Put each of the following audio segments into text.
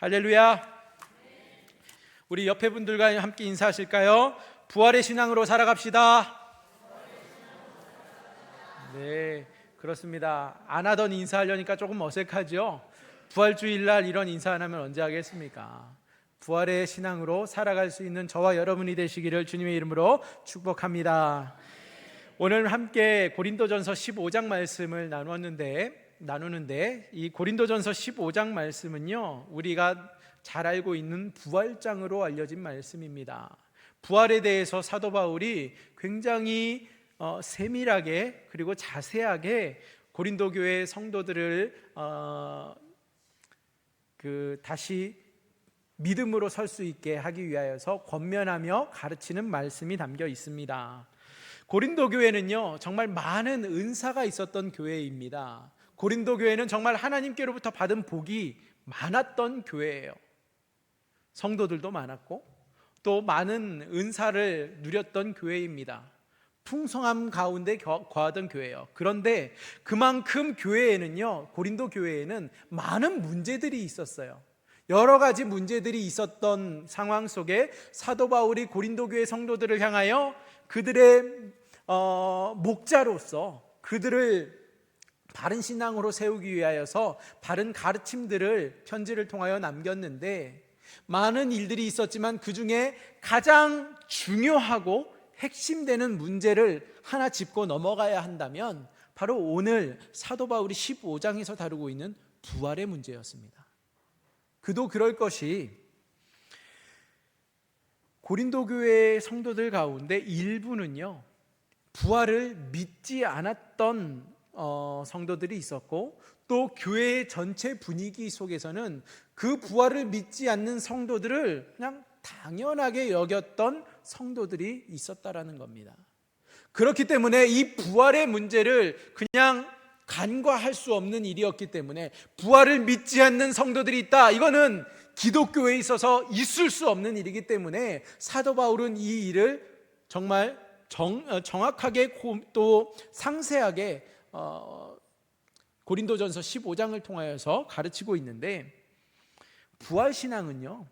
할렐루야. 우리 옆에 분들과 함께 인사하실까요? 부활의 신앙으로 살아갑시다. 네, 그렇습니다. 안 하던 인사하려니까 조금 어색하죠? 부활주일날 이런 인사 안 하면 언제 하겠습니까? 부활의 신앙으로 살아갈 수 있는 저와 여러분이 되시기를 주님의 이름으로 축복합니다. 오늘 함께 고린도전서 15장 말씀을 나누는데 이 고린도전서 15장 말씀은요, 우리가 잘 알고 있는 부활장으로 알려진 말씀입니다. 부활에 대해서 사도 바울이 굉장히 세밀하게 그리고 자세하게 고린도 교회 성도들을 다시 믿음으로 설 수 있게 하기 위하여서 권면하며 가르치는 말씀이 담겨 있습니다. 고린도 교회는요, 정말 많은 은사가 있었던 교회입니다. 고린도 교회는 정말 하나님께로부터 받은 복이 많았던 교회예요. 성도들도 많았고 또 많은 은사를 누렸던 교회입니다. 풍성함 가운데 거하던 교회예요. 그런데 그만큼 교회에는요, 고린도 교회에는 많은 문제들이 있었어요. 여러 가지 문제들이 있었던 상황 속에 사도 바울이 고린도 교회 성도들을 향하여 그들의 목자로서 그들을 바른 신앙으로 세우기 위하여서 바른 가르침들을 편지를 통하여 남겼는데, 많은 일들이 있었지만 그 중에 가장 중요하고 핵심되는 문제를 하나 짚고 넘어가야 한다면 바로 오늘 사도 바울이 15장에서 다루고 있는 부활의 문제였습니다. 그도 그럴 것이, 고린도 교회 성도들 가운데 일부는요, 부활을 믿지 않았던 성도들이 있었고, 또 교회의 전체 분위기 속에서는 그 부활을 믿지 않는 성도들을 그냥 당연하게 여겼던 성도들이 있었다라는 겁니다. 그렇기 때문에 이 부활의 문제를 그냥 간과할 수 없는 일이었기 때문에, 부활을 믿지 않는 성도들이 있다, 이거는 기독교에 있어서 있을 수 없는 일이기 때문에 사도 바울은 이 일을 정말 정확하게 또 상세하게 고린도전서 15장을 통하여서 가르치고 있는데, 부활신앙은요,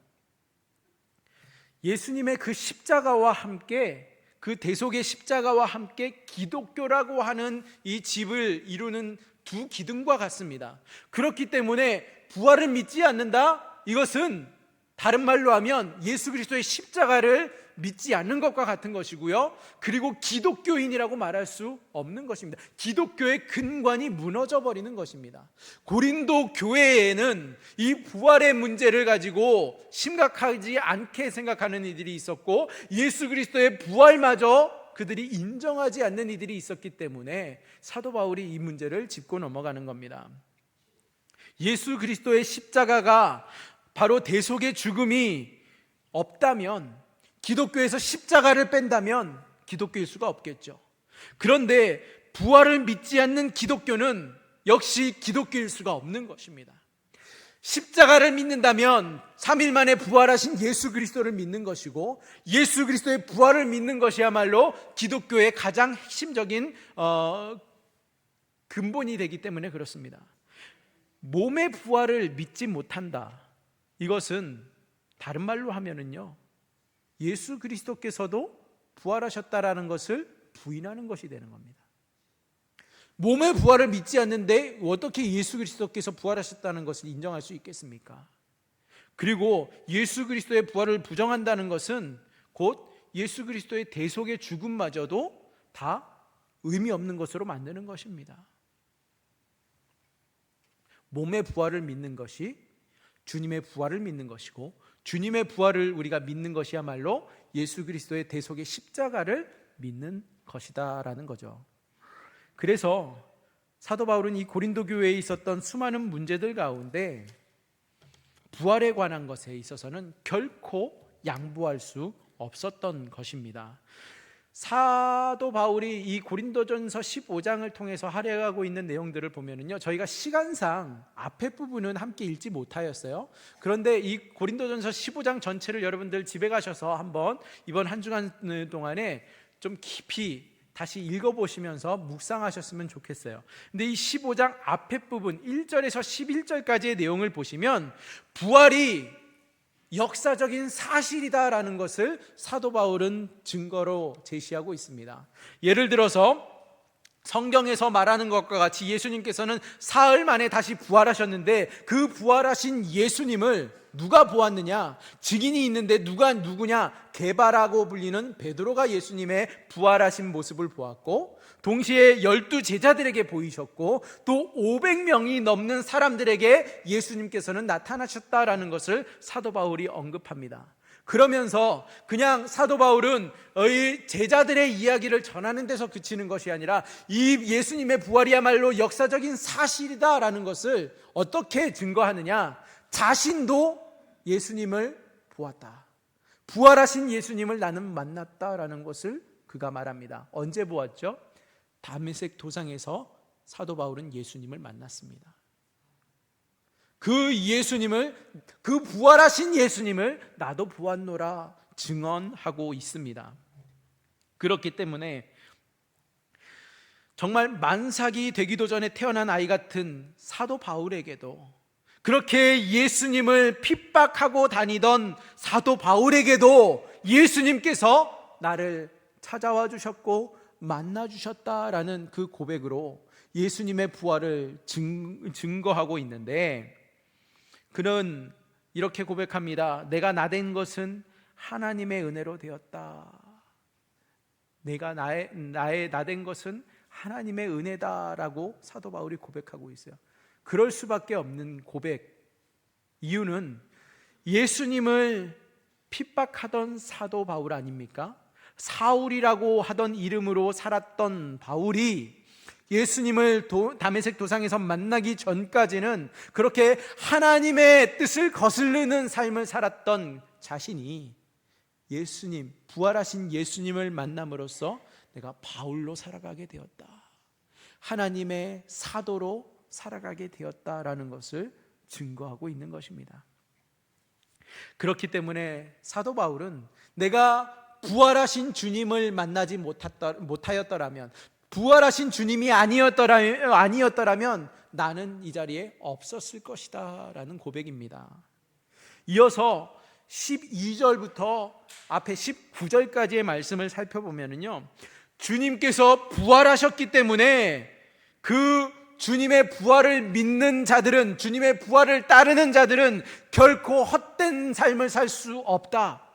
예수님의 그 십자가와 함께, 그 대속의 십자가와 함께 기독교라고 하는 이 집을 이루는 두 기둥과 같습니다. 그렇기 때문에 부활을 믿지 않는다, 이것은 다른 말로 하면 예수 그리스도의 십자가를 믿지 않는 것과 같은 것이고요, 그리고 기독교인이라고 말할 수 없는 것입니다. 기독교의 근간이 무너져 버리는 것입니다. 고린도 교회에는 이 부활의 문제를 가지고 심각하지 않게 생각하는 이들이 있었고, 예수 그리스도의 부활마저 그들이 인정하지 않는 이들이 있었기 때문에 사도 바울이 이 문제를 짚고 넘어가는 겁니다. 예수 그리스도의 십자가가 바로 대속의 죽음이 없다면, 기독교에서 십자가를 뺀다면 기독교일 수가 없겠죠. 그런데 부활을 믿지 않는 기독교는 역시 기독교일 수가 없는 것입니다. 십자가를 믿는다면 3일 만에 부활하신 예수 그리스도를 믿는 것이고, 예수 그리스도의 부활을 믿는 것이야말로 기독교의 가장 핵심적인 근본이 되기 때문에 그렇습니다. 몸의 부활을 믿지 못한다, 이것은 다른 말로 하면은요, 예수 그리스도께서도 부활하셨다라는 것을 부인하는 것이 되는 겁니다. 몸의 부활을 믿지 않는데 어떻게 예수 그리스도께서 부활하셨다는 것을 인정할 수 있겠습니까? 그리고 예수 그리스도의 부활을 부정한다는 것은 곧 예수 그리스도의 대속의 죽음마저도 다 의미 없는 것으로 만드는 것입니다. 몸의 부활을 믿는 것이 주님의 부활을 믿는 것이고, 주님의 부활을 우리가 믿는 것이야말로 예수 그리스도의 대속의 십자가를 믿는 것이다라는 거죠. 그래서 사도 바울은 이 고린도 교회에 있었던 수많은 문제들 가운데 부활에 관한 것에 있어서는 결코 양보할 수 없었던 것입니다. 사도 바울이 이 고린도전서 15장을 통해서 할애하고 있는 내용들을 보면은요, 저희가 시간상 앞에 부분은 함께 읽지 못하였어요. 그런데 이 고린도전서 15장 전체를 여러분들 집에 가셔서 한번 이번 한 주간 동안에 좀 깊이 다시 읽어보시면서 묵상하셨으면 좋겠어요. 근데 이 15장 앞에 부분 1절에서 11절까지의 내용을 보시면 부활이 역사적인 사실이다라는 것을 사도 바울은 증거로 제시하고 있습니다. 예를 들어서 성경에서 말하는 것과 같이 예수님께서는 사흘 만에 다시 부활하셨는데 그 부활하신 예수님을 누가 보았느냐? 증인이 있는데 누가 누구냐? 게바라고 불리는 베드로가 예수님의 부활하신 모습을 보았고, 동시에 12 제자들에게 보이셨고, 또 500명이 넘는 사람들에게 예수님께서는 나타나셨다라는 것을 사도 바울이 언급합니다. 그러면서 그냥 사도 바울은 이 제자들의 이야기를 전하는 데서 그치는 것이 아니라 이 예수님의 부활이야말로 역사적인 사실이다라는 것을 어떻게 증거하느냐? 자신도 예수님을 보았다. 부활하신 예수님을 나는 만났다라는 것을 그가 말합니다. 언제 보았죠? 다메섹 도상에서 사도 바울은 예수님을 만났습니다. 그 예수님을, 그 부활하신 예수님을 나도 보았노라 증언하고 있습니다. 그렇기 때문에 정말 만삭이 되기도 전에 태어난 아이 같은 사도 바울에게도, 그렇게 예수님을 핍박하고 다니던 사도 바울에게도 예수님께서 나를 찾아와 주셨고 만나 주셨다라는 그 고백으로 예수님의 부활을 증거하고 있는데, 그는 이렇게 고백합니다. 내가 나된 것은 하나님의 은혜로 되었다. 내가 나의 나된 것은 하나님의 은혜다라고 사도 바울이 고백하고 있어요. 그럴 수밖에 없는 고백. 이유는 예수님을 핍박하던 사도 바울 아닙니까? 사울이라고 하던 이름으로 살았던 바울이 예수님을 다메섹 도상에서 만나기 전까지는 그렇게 하나님의 뜻을 거스르는 삶을 살았던 자신이 예수님, 부활하신 예수님을 만남으로써 내가 바울로 살아가게 되었다, 하나님의 사도로 살아가게 되었다라는 것을 증거하고 있는 것입니다. 그렇기 때문에 사도 바울은 내가 부활하신 주님을 만나지 못하였더라면, 부활하신 주님이 아니었더라면 나는 이 자리에 없었을 것이다 라는 고백입니다. 이어서 12절부터 앞에 19절까지의 말씀을 살펴보면요, 주님께서 부활하셨기 때문에 그 주님의 부활을 믿는 자들은, 주님의 부활을 따르는 자들은 결코 헛된 삶을 살 수 없다.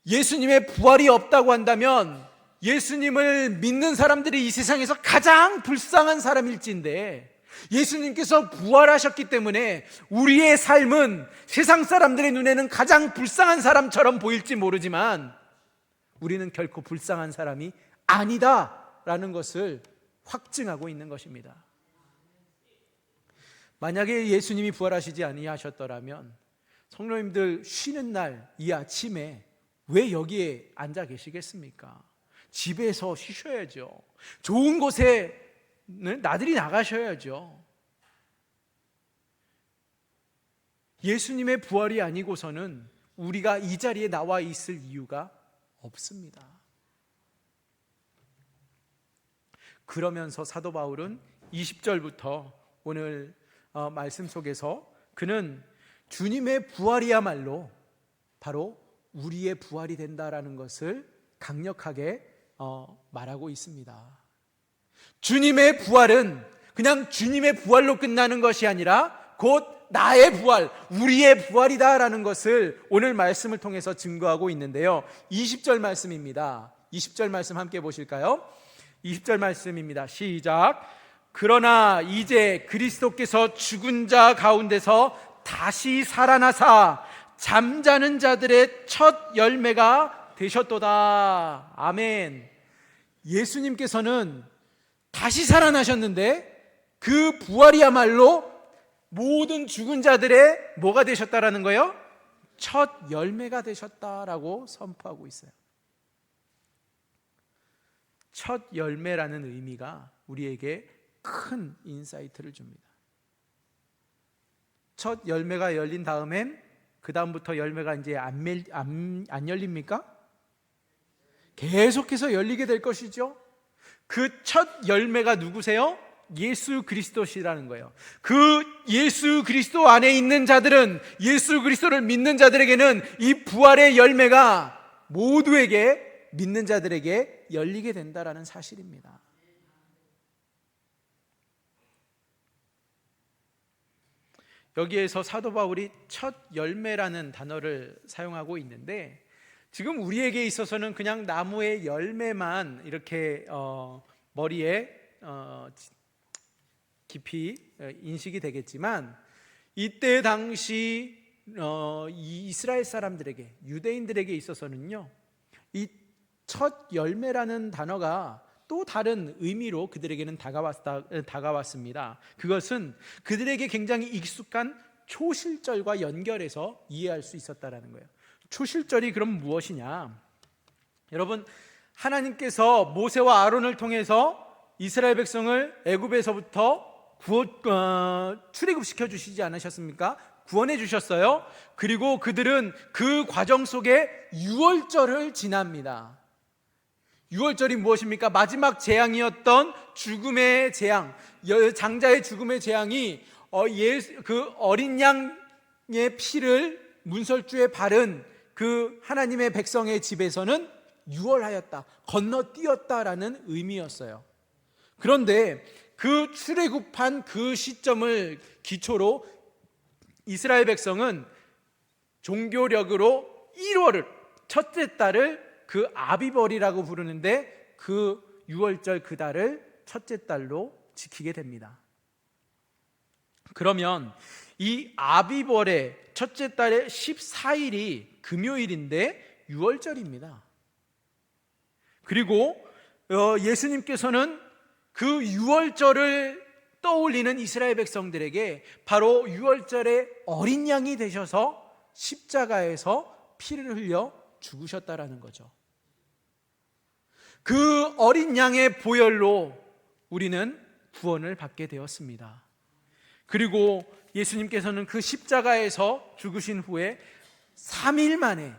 예수님의 부활이 없다고 한다면 예수님을 믿는 사람들이 이 세상에서 가장 불쌍한 사람일진데, 예수님께서 부활하셨기 때문에 우리의 삶은 세상 사람들의 눈에는 가장 불쌍한 사람처럼 보일지 모르지만 우리는 결코 불쌍한 사람이 아니다라는 것을 확증하고 있는 것입니다. 만약에 예수님이 부활하시지 아니하셨더라면 성도님들 쉬는 날 이 아침에 왜 여기에 앉아 계시겠습니까? 집에서 쉬셔야죠. 좋은 곳에 나들이 나가셔야죠. 예수님의 부활이 아니고서는 우리가 이 자리에 나와 있을 이유가 없습니다. 그러면서 사도 바울은 20절부터 오늘 말씀 속에서 그는 주님의 부활이야말로 바로 우리의 부활이 된다라는 것을 강력하게 말하고 있습니다. 주님의 부활은 그냥 주님의 부활로 끝나는 것이 아니라 곧 나의 부활, 우리의 부활이다라는 것을 오늘 말씀을 통해서 증거하고 있는데요, 20절 말씀입니다. 20절 말씀 함께 보실까요? 20절 말씀입니다. 시작. 그러나 이제 그리스도께서 죽은 자 가운데서 다시 살아나사 잠자는 자들의 첫 열매가 되셨도다. 아멘. 예수님께서는 다시 살아나셨는데 그 부활이야말로 모든 죽은 자들의 뭐가 되셨다라는 거예요? 첫 열매가 되셨다라고 선포하고 있어요. 첫 열매라는 의미가 우리에게 큰 인사이트를 줍니다. 첫 열매가 열린 다음엔 그 다음부터 열매가 이제 안 열립니까? 계속해서 열리게 될 것이죠. 그 첫 열매가 누구세요? 예수 그리스도시라는 거예요. 그 예수 그리스도 안에 있는 자들은, 예수 그리스도를 믿는 자들에게는 이 부활의 열매가 모두에게, 믿는 자들에게 열리게 된다라는 사실입니다. 여기에서 사도 바울이 첫 열매라는 단어를 사용하고 있는데, 지금 우리에게 있어서는 그냥 나무의 열매만 이렇게 머리에 깊이 인식이 되겠지만, 이때 당시 이 이스라엘 사람들에게, 유대인들에게 있어서는요, 이 첫 열매라는 단어가 또 다른 의미로 그들에게는 다가왔습니다. 그것은 그들에게 굉장히 익숙한 초실절과 연결해서 이해할 수 있었다라는 거예요. 초실절이 그럼 무엇이냐? 여러분, 하나님께서 모세와 아론을 통해서 이스라엘 백성을 애굽에서부터 출애굽시켜 주시지 않으셨습니까? 구원해 주셨어요. 그리고 그들은 그 과정 속에 유월절을 지납니다. 유월절이 무엇입니까? 마지막 재앙이었던 죽음의 재앙, 장자의 죽음의 재앙이 그 어린 양의 피를 문설주에 바른 그 하나님의 백성의 집에서는 유월하였다, 건너뛰었다라는 의미였어요. 그런데 그 출애굽한 그 시점을 기초로 이스라엘 백성은 종교력으로 1월을, 첫째 달을 그 아비벌이라고 부르는데, 그 6월절 그 달을 첫째 달로 지키게 됩니다. 그러면 이 아비벌의 첫째 달의 14일이 금요일인데 6월절입니다. 그리고 예수님께서는 그 6월절을 떠올리는 이스라엘 백성들에게 바로 6월절의 어린 양이 되셔서 십자가에서 피를 흘려 죽으셨다라는 거죠. 그 어린 양의 보혈로 우리는 구원을 받게 되었습니다. 그리고 예수님께서는 그 십자가에서 죽으신 후에 3일 만에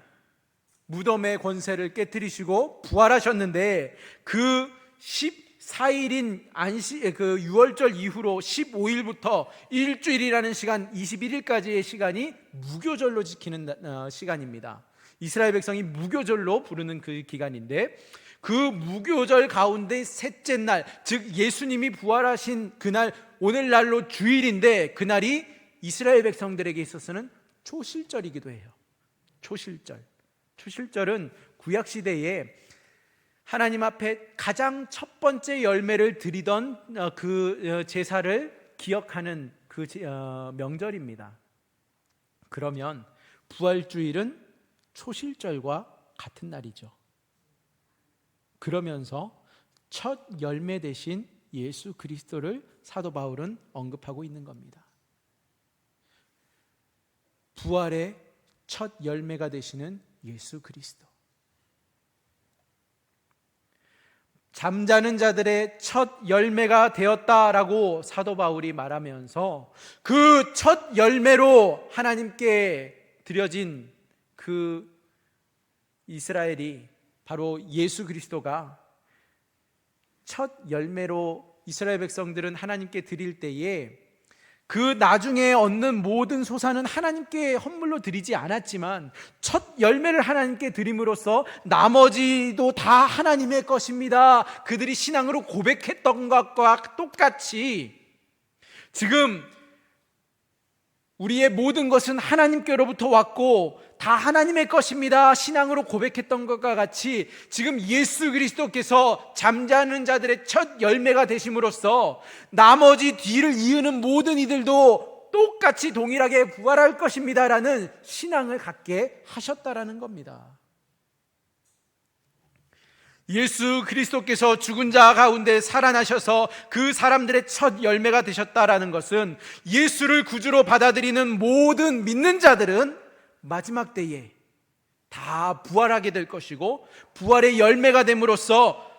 무덤의 권세를 깨뜨리시고 부활하셨는데, 그 14일인 그 유월절 이후로 15일부터 일주일이라는 시간, 21일까지의 시간이 무교절로 지키는 시간입니다. 이스라엘 백성이 무교절로 부르는 그 기간인데, 그 무교절 가운데 셋째 날, 즉 예수님이 부활하신 그날, 오늘날로 주일인데, 그날이 이스라엘 백성들에게 있어서는 초실절이기도 해요. 초실절. 초실절은 구약시대에 하나님 앞에 가장 첫 번째 열매를 드리던 그 제사를 기억하는 그 명절입니다. 그러면 부활주일은 초실절과 같은 날이죠. 그러면서 첫 열매 되신 예수 그리스도를 사도 바울은 언급하고 있는 겁니다. 부활의 첫 열매가 되시는 예수 그리스도, 잠자는 자들의 첫 열매가 되었다라고 사도 바울이 말하면서, 그 첫 열매로 하나님께 드려진 그 이스라엘이, 바로 예수 그리스도가 첫 열매로 이스라엘 백성들은 하나님께 드릴 때에, 그 나중에 얻는 모든 소산은 하나님께 헌물로 드리지 않았지만 첫 열매를 하나님께 드림으로써 나머지도 다 하나님의 것입니다, 그들이 신앙으로 고백했던 것과 똑같이 지금 우리의 모든 것은 하나님께로부터 왔고 다 하나님의 것입니다, 신앙으로 고백했던 것과 같이, 지금 예수 그리스도께서 잠자는 자들의 첫 열매가 되심으로써 나머지 뒤를 이으는 모든 이들도 똑같이 동일하게 부활할 것입니다라는 신앙을 갖게 하셨다라는 겁니다. 예수 그리스도께서 죽은 자 가운데 살아나셔서 그 사람들의 첫 열매가 되셨다라는 것은, 예수를 구주로 받아들이는 모든 믿는 자들은 마지막 때에 다 부활하게 될 것이고, 부활의 열매가 됨으로써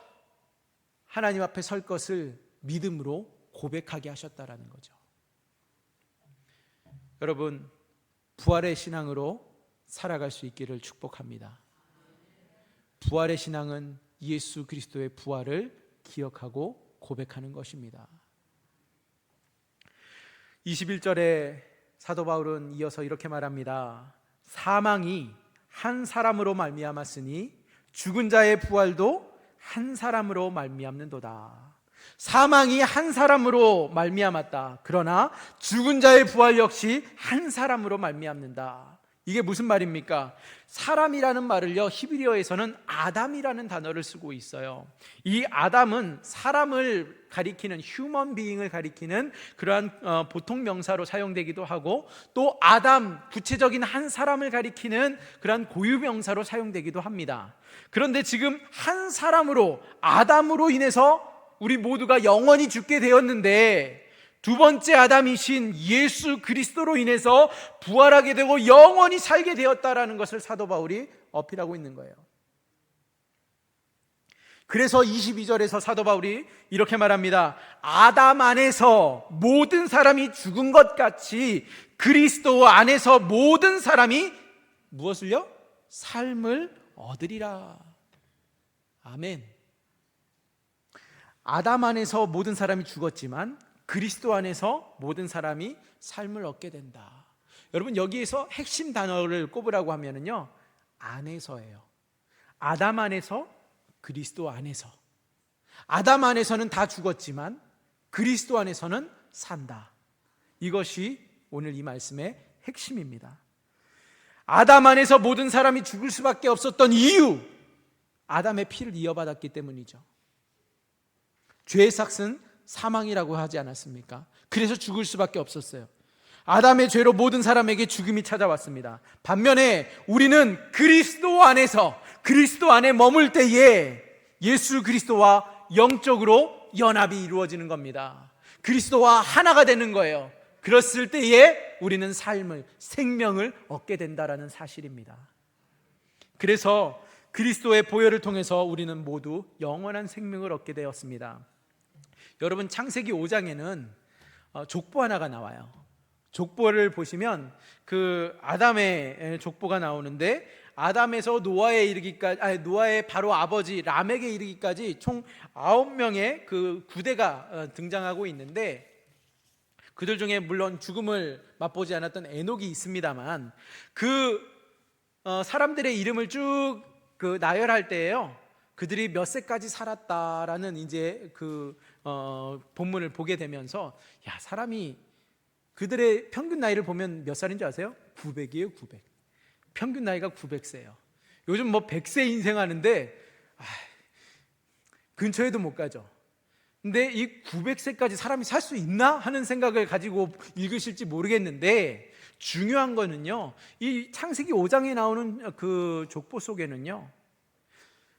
하나님 앞에 설 것을 믿음으로 고백하게 하셨다라는 거죠. 여러분, 부활의 신앙으로 살아갈 수 있기를 축복합니다. 부활의 신앙은 예수 그리스도의 부활을 기억하고 고백하는 것입니다. 21절에 사도 바울은 이어서 이렇게 말합니다. 사망이 한 사람으로 말미암았으니 죽은 자의 부활도 한 사람으로 말미암는도다. 사망이 한 사람으로 말미암았다. 그러나 죽은 자의 부활 역시 한 사람으로 말미암는다. 이게 무슨 말입니까? 사람이라는 말을요, 히브리어에서는 아담이라는 단어를 쓰고 있어요. 이 아담은 사람을 가리키는, 휴먼 비잉을 가리키는 그러한 보통 명사로 사용되기도 하고, 또 아담, 구체적인 한 사람을 가리키는 그러한 고유 명사로 사용되기도 합니다. 그런데 지금 한 사람으로, 아담으로 인해서 우리 모두가 영원히 죽게 되었는데, 두 번째 아담이신 예수 그리스도로 인해서 부활하게 되고 영원히 살게 되었다라는 것을 사도 바울이 어필하고 있는 거예요. 그래서 22절에서 사도 바울이 이렇게 말합니다. 아담 안에서 모든 사람이 죽은 것 같이 그리스도 안에서 모든 사람이 무엇을요? 삶을 얻으리라. 아멘. 아담 안에서 모든 사람이 죽었지만 그리스도 안에서 모든 사람이 삶을 얻게 된다. 여러분, 여기에서 핵심 단어를 꼽으라고 하면은요, 안에서예요. 아담 안에서, 그리스도 안에서. 아담 안에서는 다 죽었지만 그리스도 안에서는 산다. 이것이 오늘 이 말씀의 핵심입니다. 아담 안에서 모든 사람이 죽을 수밖에 없었던 이유, 아담의 피를 이어받았기 때문이죠. 죄의 삭은 사망이라고 하지 않았습니까? 그래서 죽을 수밖에 없었어요. 아담의 죄로 모든 사람에게 죽음이 찾아왔습니다. 반면에 우리는 그리스도 안에서, 그리스도 안에 머물 때에 예수 그리스도와 영적으로 연합이 이루어지는 겁니다. 그리스도와 하나가 되는 거예요. 그랬을 때에 우리는 삶을, 생명을 얻게 된다라는 사실입니다. 그래서 그리스도의 보혈을 통해서 우리는 모두 영원한 생명을 얻게 되었습니다. 여러분, 창세기 5장에는 족보 하나가 나와요. 족보를 보시면 그 아담의 족보가 나오는데, 아담에서 노아에 이르기까지, 노아의 바로 아버지 람에게 이르기까지 총 9명의 그 구대가 등장하고 있는데, 그들 중에 물론 죽음을 맛보지 않았던 에녹이 있습니다만, 그 사람들의 이름을 쭉 나열할 때에요, 그들이 몇 세까지 살았다라는 이제 본문을 보게 되면서, 야, 사람이 그들의 평균 나이를 보면 몇 살인 줄 아세요? 900이에요, 900. 평균 나이가 900세예요. 요즘 뭐 100세 인생하는데 근처에도 못 가죠. 근데 이 900세까지 사람이 살 수 있나 하는 생각을 가지고 읽으실지 모르겠는데, 중요한 거는요, 이 창세기 5장에 나오는 그 족보 속에는요,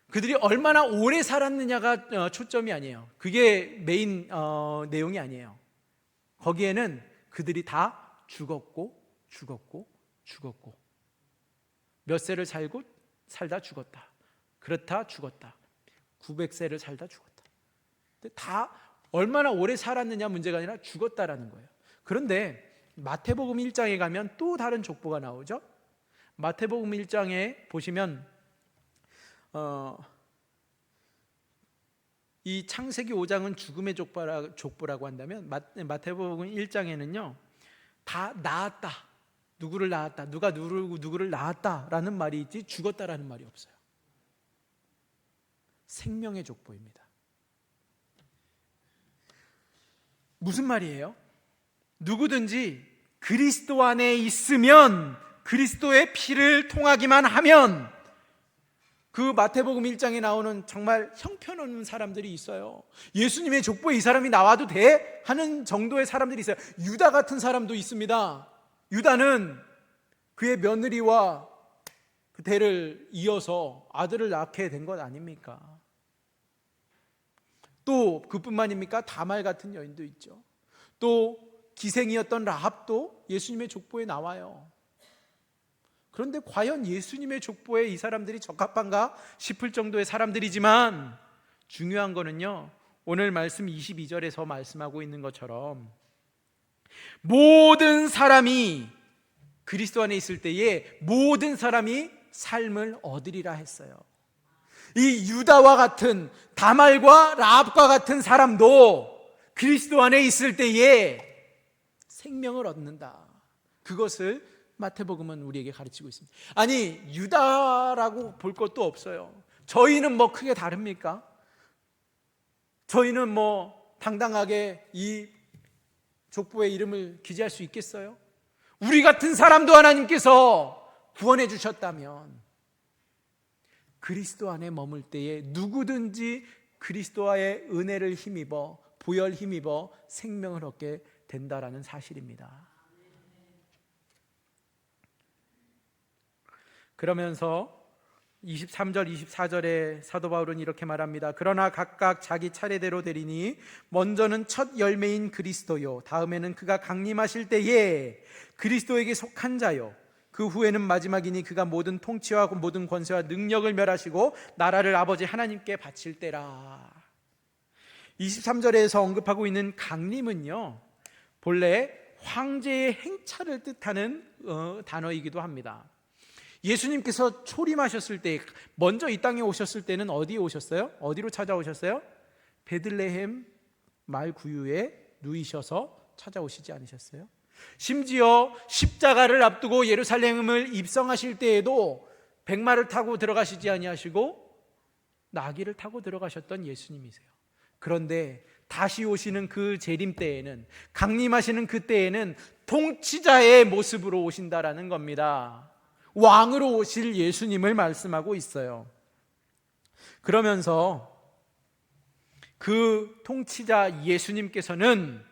그들이 얼마나 오래 살았느냐가 초점이 아니에요. 그게 메인 내용이 아니에요. 거기에는 그들이 다 죽었고 몇 세를 살다 죽었다. 그렇다 죽었다. 900세를 살다 죽었다. 근데 다 얼마나 오래 살았느냐 문제가 아니라 죽었다라는 거예요. 그런데 마태복음 1장에 가면 또 다른 족보가 나오죠. 마태복음 1장에 보시면 이 창세기 5장은 죽음의 족보라고 한다면, 마태복음 1장에는요 다 낳았다, 누구를 낳았다, 누가 누구를 낳았다라는 말이 있지 죽었다라는 말이 없어요. 생명의 족보입니다. 무슨 말이에요? 누구든지 그리스도 안에 있으면, 그리스도의 피를 통하기만 하면, 그 마태복음 1장에 나오는 정말 형편없는 사람들이 있어요. 예수님의 족보에 이 사람이 나와도 돼? 하는 정도의 사람들이 있어요. 유다 같은 사람도 있습니다. 유다는 그의 며느리와 그 대를 이어서 아들을 낳게 된 것 아닙니까? 또 그뿐만입니까? 다말 같은 여인도 있죠. 또 기생이었던 라합도 예수님의 족보에 나와요. 그런데 과연 예수님의 족보에 이 사람들이 적합한가 싶을 정도의 사람들이지만, 중요한 거는요, 오늘 말씀 22절에서 말씀하고 있는 것처럼 모든 사람이 그리스도 안에 있을 때에 모든 사람이 삶을 얻으리라 했어요. 이 유다와 같은, 다말과 라합과 같은 사람도 그리스도 안에 있을 때에 생명을 얻는다. 그것을 마태복음은 우리에게 가르치고 있습니다. 아니, 유다라고 볼 것도 없어요. 저희는 뭐 크게 다릅니까? 저희는 뭐 당당하게 이 족보의 이름을 기재할 수 있겠어요? 우리 같은 사람도 하나님께서 구원해 주셨다면 그리스도 안에 머물 때에 누구든지 그리스도와의 은혜를 힘입어, 보혈 힘입어 생명을 얻게 된다라는 사실입니다. 그러면서 23절 24절에 사도 바울은 이렇게 말합니다. 그러나 각각 자기 차례대로 되리니 먼저는 첫 열매인 그리스도요, 다음에는 그가 강림하실 때에 그리스도에게 속한 자요, 그 후에는 마지막이니 그가 모든 통치와 모든 권세와 능력을 멸하시고 나라를 아버지 하나님께 바칠 때라. 23절에서 언급하고 있는 강림은요, 본래 황제의 행차를 뜻하는 단어이기도 합니다. 예수님께서 초림하셨을 때, 먼저 이 땅에 오셨을 때는 어디에 오셨어요? 어디로 찾아오셨어요? 베들레헴 말 구유에 누이셔서 찾아오시지 않으셨어요? 심지어 십자가를 앞두고 예루살렘을 입성하실 때에도 백마를 타고 들어가시지 아니하시고 나귀를 타고 들어가셨던 예수님이세요. 그런데 다시 오시는 그 재림 때에는, 강림하시는 그 때에는 통치자의 모습으로 오신다라는 겁니다. 왕으로 오실 예수님을 말씀하고 있어요. 그러면서 그 통치자 예수님께서는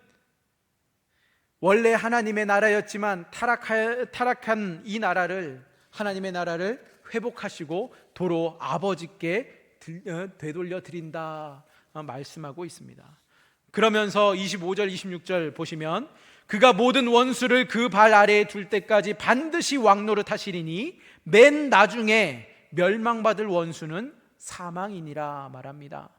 원래 하나님의 나라였지만 타락한 이 나라를, 하나님의 나라를 회복하시고 도로 아버지께 되돌려 드린다 말씀하고 있습니다. 그러면서 25절 26절 보시면 그가 모든 원수를 그 발 아래에 둘 때까지 반드시 왕노릇 하시리니 맨 나중에 멸망받을 원수는 사망이니라 말합니다.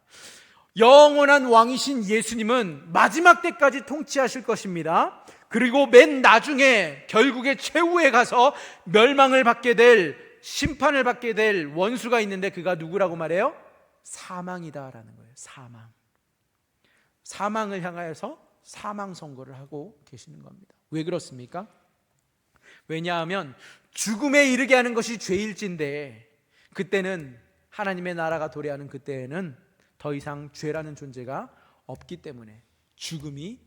영원한 왕이신 예수님은 마지막 때까지 통치하실 것입니다. 그리고 맨 나중에 결국에 최후에 가서 멸망을 받게 될, 심판을 받게 될 원수가 있는데 그가 누구라고 말해요? 사망이다라는 거예요. 사망을 향하여서 사망 선고를 하고 계시는 겁니다. 왜 그렇습니까? 왜냐하면 죽음에 이르게 하는 것이 죄일진데, 그때는 하나님의 나라가 도래하는 그때에는 더 이상 죄라는 존재가 없기 때문에 죽음이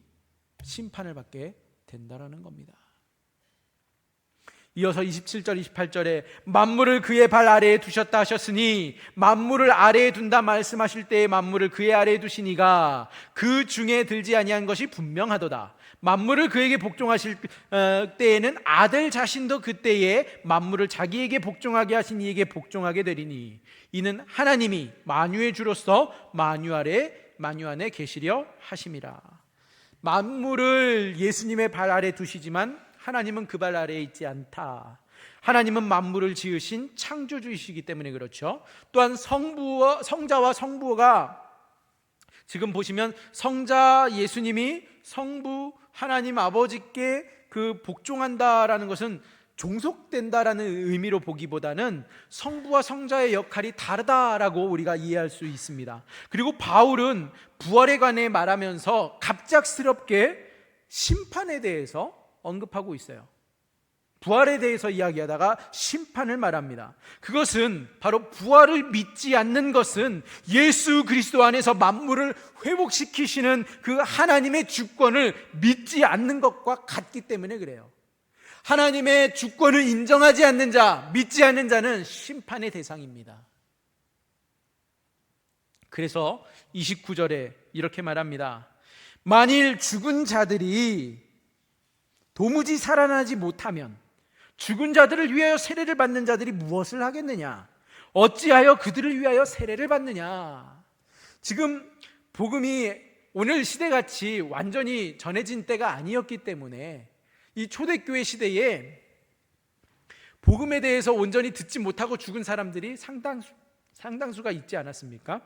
심판을 받게 된다라는 겁니다. 이어서 27절 28절에 만물을 그의 발 아래에 두셨다 하셨으니, 만물을 아래에 둔다 말씀하실 때에 만물을 그의 아래에 두시니가 그 중에 들지 아니한 것이 분명하도다. 만물을 그에게 복종하실 때에는 아들 자신도 그때에 만물을 자기에게 복종하게 하신 이에게 복종하게 되리니, 이는 하나님이 만유의 주로서 만유 안에 계시려 하심이라. 만물을 예수님의 발 아래 두시지만 하나님은 그 발 아래에 있지 않다. 하나님은 만물을 지으신 창조주이시기 때문에 그렇죠. 또한 성자와 성부가, 지금 보시면 성자 예수님이 성부 하나님 아버지께 그 복종한다라는 것은 종속된다라는 의미로 보기보다는 성부와 성자의 역할이 다르다라고 우리가 이해할 수 있습니다. 그리고 바울은 부활에 관해 말하면서 갑작스럽게 심판에 대해서 언급하고 있어요. 부활에 대해서 이야기하다가 심판을 말합니다. 그것은 바로 부활을 믿지 않는 것은 예수 그리스도 안에서 만물을 회복시키시는 그 하나님의 주권을 믿지 않는 것과 같기 때문에 그래요. 하나님의 주권을 인정하지 않는 자, 믿지 않는 자는 심판의 대상입니다. 그래서 29절에 이렇게 말합니다. 만일 죽은 자들이 도무지 살아나지 못하면 죽은 자들을 위하여 세례를 받는 자들이 무엇을 하겠느냐? 어찌하여 그들을 위하여 세례를 받느냐? 지금 복음이 오늘 시대같이 완전히 전해진 때가 아니었기 때문에 이 초대교회 시대에 복음에 대해서 온전히 듣지 못하고 죽은 사람들이 상당수가 있지 않았습니까?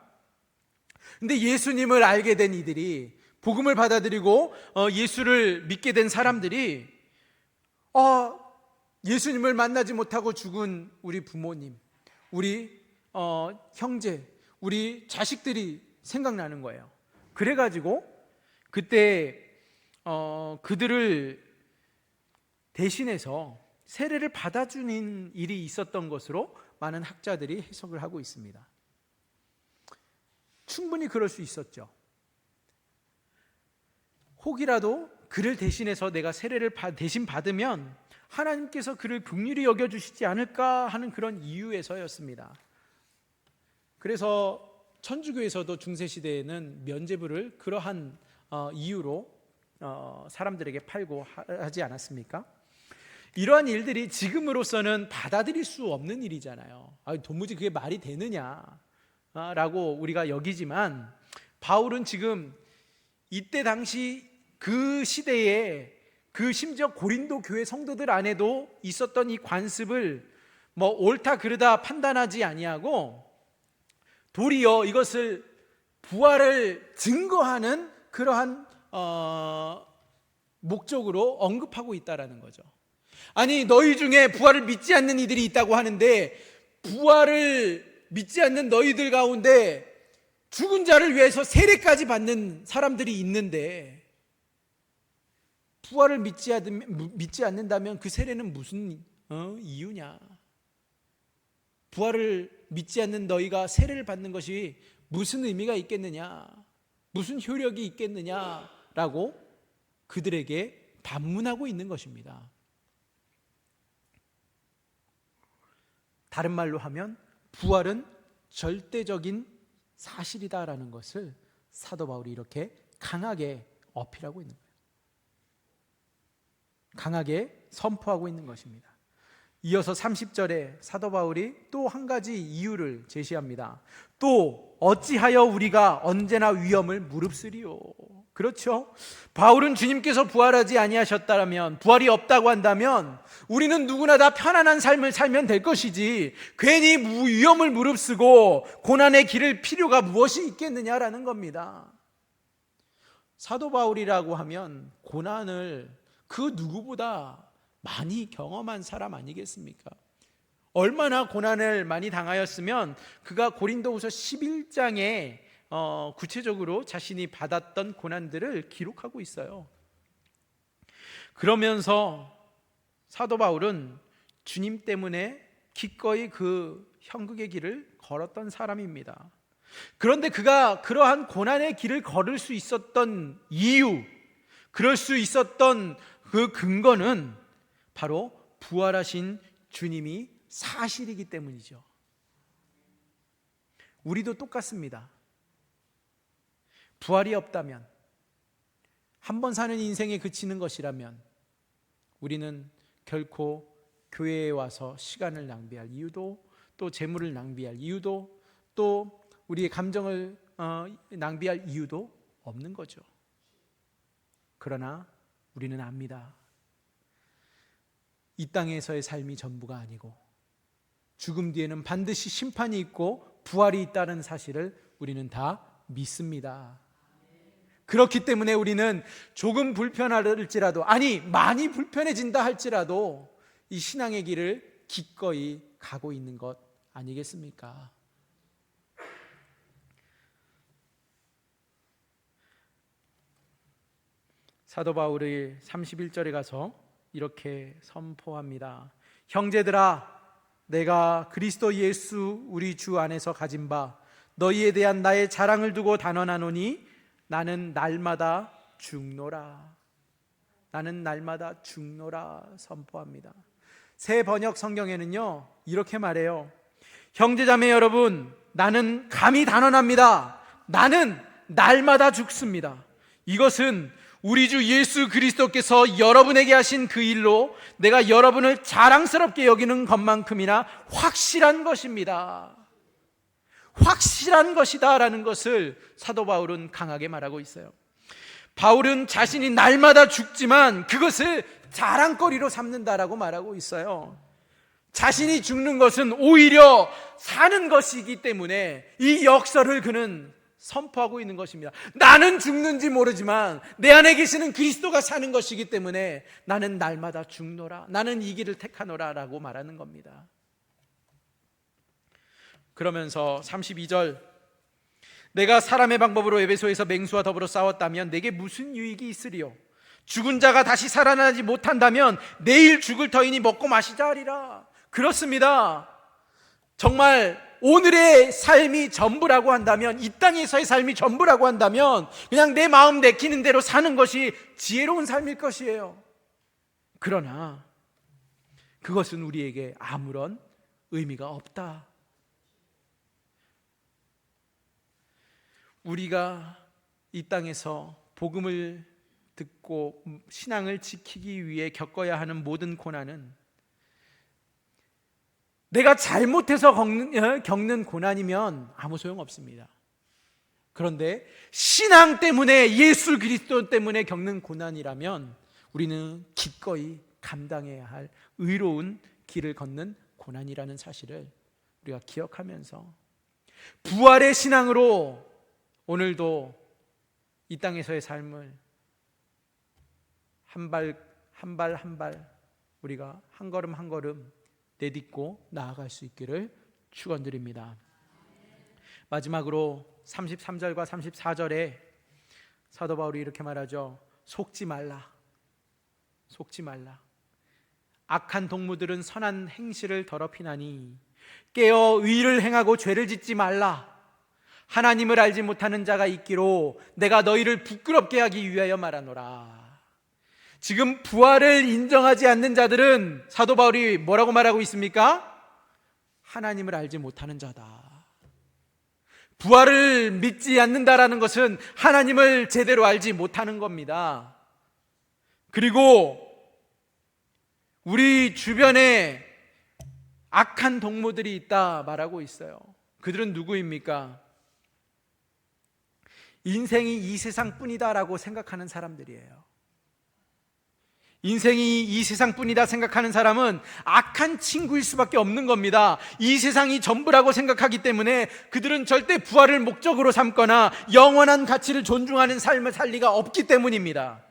근데 예수님을 알게 된 이들이, 복음을 받아들이고 예수를 믿게 된 사람들이 예수님을 만나지 못하고 죽은 우리 부모님, 우리 형제, 우리 자식들이 생각나는 거예요. 그래가지고 그때 그들을 대신해서 세례를 받아주는 일이 있었던 것으로 많은 학자들이 해석을 하고 있습니다. 충분히 그럴 수 있었죠. 혹이라도 그를 대신해서 내가 세례를 대신 받으면 하나님께서 그를 긍휼히 여겨주시지 않을까 하는 그런 이유에서였습니다. 그래서 천주교에서도 중세시대에는 면죄부를 그러한 이유로 사람들에게 팔고 하지 않았습니까? 이러한 일들이 지금으로서는 받아들일 수 없는 일이잖아요. 도무지 그게 말이 되느냐 라고 우리가 여기지만, 바울은 지금 이때 당시 그 시대에 그 심지어 고린도 교회 성도들 안에도 있었던 이 관습을 뭐 옳다 그르다 판단하지 아니하고 도리어 이것을 부활을 증거하는 그러한 목적으로 언급하고 있다라는 거죠. 아니, 너희 중에 부활을 믿지 않는 이들이 있다고 하는데, 부활을 믿지 않는 너희들 가운데 죽은 자를 위해서 세례까지 받는 사람들이 있는데, 부활을 믿지 않는다면 그 세례는 무슨 이유냐? 부활을 믿지 않는 너희가 세례를 받는 것이 무슨 의미가 있겠느냐? 무슨 효력이 있겠느냐라고 그들에게 반문하고 있는 것입니다. 다른 말로 하면 부활은 절대적인 사실이다라는 것을 사도 바울이 이렇게 강하게 어필하고 있는 거예요. 강하게 선포하고 있는 것입니다. 이어서 30절에 사도 바울이 또 한 가지 이유를 제시합니다. 또 어찌하여 우리가 언제나 위험을 무릅쓰리요? 그렇죠? 바울은 주님께서 부활하지 아니하셨다면, 부활이 없다고 한다면 우리는 누구나 다 편안한 삶을 살면 될 것이지 괜히 위험을 무릅쓰고 고난의 길을 필요가 무엇이 있겠느냐라는 겁니다. 사도 바울이라고 하면 고난을 그 누구보다 많이 경험한 사람 아니겠습니까? 얼마나 고난을 많이 당하였으면 그가 고린도후서 11장에 구체적으로 자신이 받았던 고난들을 기록하고 있어요. 그러면서 사도 바울은 주님 때문에 기꺼이 그 형극의 길을 걸었던 사람입니다. 그런데 그가 그러한 고난의 길을 걸을 수 있었던 이유, 그럴 수 있었던 그 근거는 바로 부활하신 주님이 사실이기 때문이죠. 우리도 똑같습니다. 부활이 없다면, 한 번 사는 인생에 그치는 것이라면 우리는 결코 교회에 와서 시간을 낭비할 이유도, 또 재물을 낭비할 이유도, 또 우리의 감정을 낭비할 이유도 없는 거죠. 그러나 우리는 압니다. 이 땅에서의 삶이 전부가 아니고 죽음 뒤에는 반드시 심판이 있고 부활이 있다는 사실을 우리는 다 믿습니다. 그렇기 때문에 우리는 조금 불편할지라도, 아니 많이 불편해진다 할지라도 이 신앙의 길을 기꺼이 가고 있는 것 아니겠습니까? 사도 바울이 31절에 가서 이렇게 선포합니다. 형제들아, 내가 그리스도 예수 우리 주 안에서 가진 바 너희에 대한 나의 자랑을 두고 단언하노니 나는 날마다 죽노라. 나는 날마다 죽노라 선포합니다. 새 번역 성경에는요 이렇게 말해요. 형제자매 여러분, 나는 감히 단언합니다. 나는 날마다 죽습니다. 이것은 우리 주 예수 그리스도께서 여러분에게 하신 그 일로 내가 여러분을 자랑스럽게 여기는 것만큼이나 확실한 것입니다. 확실한 것이다 라는 것을 사도 바울은 강하게 말하고 있어요. 바울은 자신이 날마다 죽지만 그것을 자랑거리로 삼는다라고 말하고 있어요. 자신이 죽는 것은 오히려 사는 것이기 때문에 이 역설을 그는 선포하고 있는 것입니다. 나는 죽는지 모르지만 내 안에 계시는 그리스도가 사는 것이기 때문에 나는 날마다 죽노라, 나는 이 길을 택하노라 라고 말하는 겁니다. 그러면서 32절, 내가 사람의 방법으로 에베소에서 맹수와 더불어 싸웠다면 내게 무슨 유익이 있으리요? 죽은 자가 다시 살아나지 못한다면 내일 죽을 터이니 먹고 마시자 하리라. 그렇습니다. 정말 오늘의 삶이 전부라고 한다면, 이 땅에서의 삶이 전부라고 한다면 그냥 내 마음 내키는 대로 사는 것이 지혜로운 삶일 것이에요. 그러나 그것은 우리에게 아무런 의미가 없다. 우리가 이 땅에서 복음을 듣고 신앙을 지키기 위해 겪어야 하는 모든 고난은 내가 잘못해서 겪는 고난이면 아무 소용 없습니다. 그런데 신앙 때문에, 예수 그리스도 때문에 겪는 고난이라면 우리는 기꺼이 감당해야 할 의로운 길을 걷는 고난이라는 사실을 우리가 기억하면서 부활의 신앙으로 오늘도 이 땅에서의 삶을 한 발 우리가 한 걸음 한 걸음 내딛고 나아갈 수 있기를 축원드립니다. 마지막으로 33절과 34절에 사도 바울이 이렇게 말하죠. 속지 말라. 속지 말라. 악한 동무들은 선한 행실을 더럽히나니 깨어 의를 행하고 죄를 짓지 말라. 하나님을 알지 못하는 자가 있기로 내가 너희를 부끄럽게 하기 위하여 말하노라. 지금 부활을 인정하지 않는 자들은 사도 바울이 뭐라고 말하고 있습니까? 하나님을 알지 못하는 자다. 부활을 믿지 않는다라는 것은 하나님을 제대로 알지 못하는 겁니다. 그리고 우리 주변에 악한 동무들이 있다 말하고 있어요. 그들은 누구입니까? 인생이 이 세상뿐이다라고 생각하는 사람들이에요. 인생이 이 세상뿐이다 생각하는 사람은 악한 친구일 수밖에 없는 겁니다. 이 세상이 전부라고 생각하기 때문에 그들은 절대 부활을 목적으로 삼거나 영원한 가치를 존중하는 삶을 살 리가 없기 때문입니다.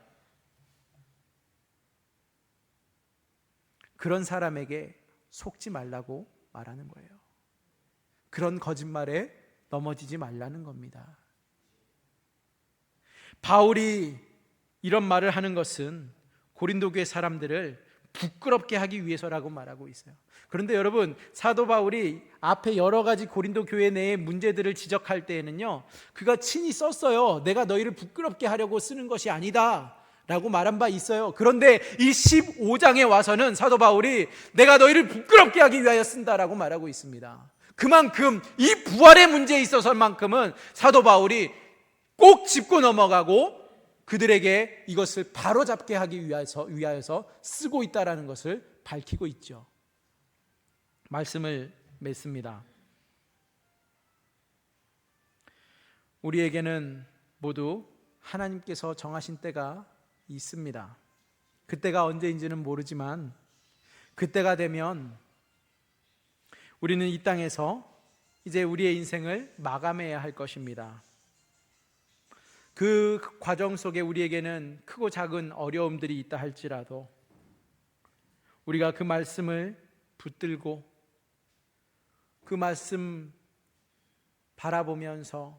그런 사람에게 속지 말라고 말하는 거예요. 그런 거짓말에 넘어지지 말라는 겁니다. 바울이 이런 말을 하는 것은 고린도 교회 사람들을 부끄럽게 하기 위해서라고 말하고 있어요. 그런데 여러분, 사도 바울이 앞에 여러 가지 고린도 교회 내의 문제들을 지적할 때에는요, 그가 친히 썼어요. 내가 너희를 부끄럽게 하려고 쓰는 것이 아니다 라고 말한 바 있어요. 그런데 이 15장에 와서는 사도 바울이 내가 너희를 부끄럽게 하기 위하여 쓴다라고 말하고 있습니다. 그만큼 이 부활의 문제에 있어서만큼은 사도 바울이 꼭 짚고 넘어가고 그들에게 이것을 바로잡게 하기 위하여서 쓰고 있다는 것을 밝히고 있죠. 말씀을 맺습니다. 우리에게는 모두 하나님께서 정하신 때가 있습니다. 그때가 언제인지는 모르지만 그때가 되면 우리는 이 땅에서 이제 우리의 인생을 마감해야 할 것입니다. 그 과정 속에 우리에게는 크고 작은 어려움들이 있다 할지라도 우리가 그 말씀을 붙들고 그 말씀 바라보면서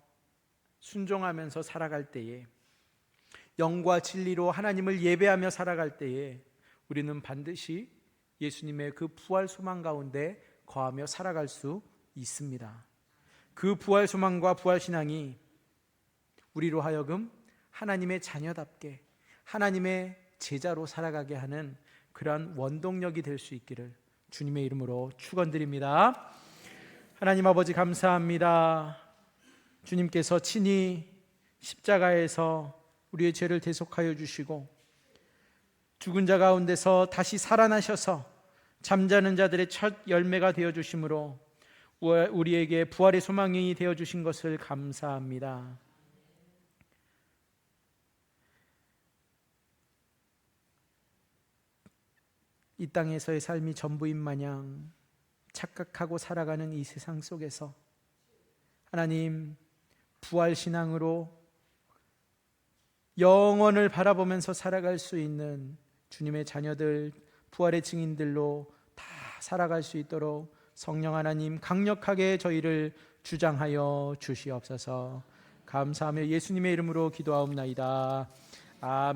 순종하면서 살아갈 때에, 영과 진리로 하나님을 예배하며 살아갈 때에 우리는 반드시 예수님의 그 부활 소망 가운데 거하며 살아갈 수 있습니다. 그 부활 소망과 부활 신앙이 우리로 하여금 하나님의 자녀답게 하나님의 제자로 살아가게 하는 그러한 원동력이 될 수 있기를 주님의 이름으로 축원드립니다. 하나님 아버지 감사합니다. 주님께서 친히 십자가에서 우리의 죄를 대속하여 주시고 죽은 자 가운데서 다시 살아나셔서 잠자는 자들의 첫 열매가 되어 주심으로 우리에게 부활의 소망이 되어 주신 것을 감사합니다. 이 땅에서의 삶이 전부인 마냥 착각하고 살아가는 이 세상 속에서 하나님, 부활 신앙으로 영원을 바라보면서 살아갈 수 있는 주님의 자녀들, 부활의 증인들로 다 살아갈 수 있도록 성령 하나님 강력하게 저희를 주장하여 주시옵소서. 감사하며 예수님의 이름으로 기도하옵나이다. 아멘.